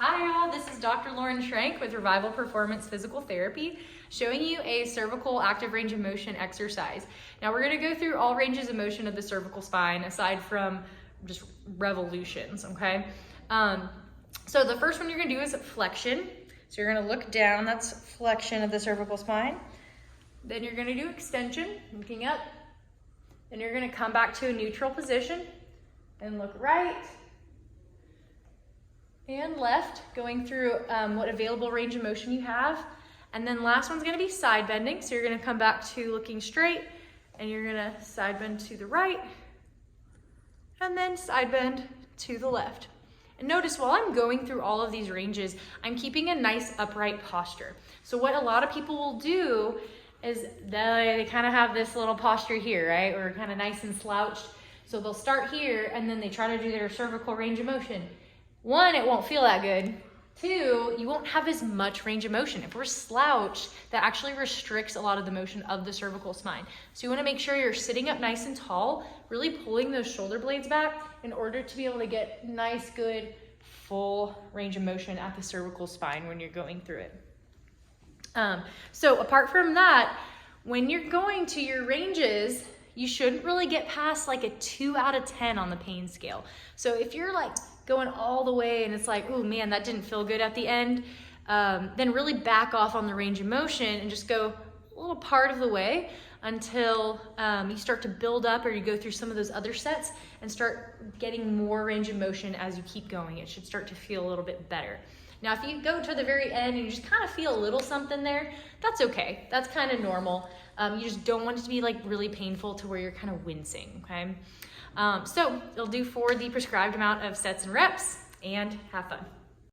Hi y'all, this is Dr. Lauren Shrank with Revival Performance Physical Therapy, showing you a cervical active range of motion exercise. Now we're gonna go through all ranges of motion of the cervical spine aside from just revolutions, okay? So the first one you're gonna do is flexion. So you're gonna look down, that's flexion of the cervical spine. Then you're gonna do extension, looking up. Then you're gonna come back to a neutral position and look right and left, going through what available range of motion you have. And then last one's gonna be side bending. So you're gonna come back to looking straight and you're gonna side bend to the right and then side bend to the left. And notice while I'm going through all of these ranges, I'm keeping a nice upright posture. So what a lot of people will do is they kind of have this little posture here, right? Or kind of nice and slouched. So they'll start here and then they try to do their cervical range of motion. One, it won't feel that good. Two, you won't have as much range of motion. If we're slouched, that actually restricts a lot of the motion of the cervical spine. So you wanna make sure you're sitting up nice and tall, really pulling those shoulder blades back in order to be able to get nice, good, full range of motion at the cervical spine when you're going through it. So apart from that, when you're going to your ranges, you shouldn't really get past like a 2 out of 10 on the pain scale. So if you're like going all the way and it's like, oh man, that didn't feel good at the end, then really back off on the range of motion and just go a little part of the way until you start to build up or you go through some of those other sets and start getting more range of motion as you keep going. It should start to feel a little bit better. Now, if you go to the very end and you just kind of feel a little something there, that's okay. That's kind of normal. You just don't want it to be like really painful to where you're kind of wincing, okay? So you'll do for the prescribed amount of sets and reps and have fun.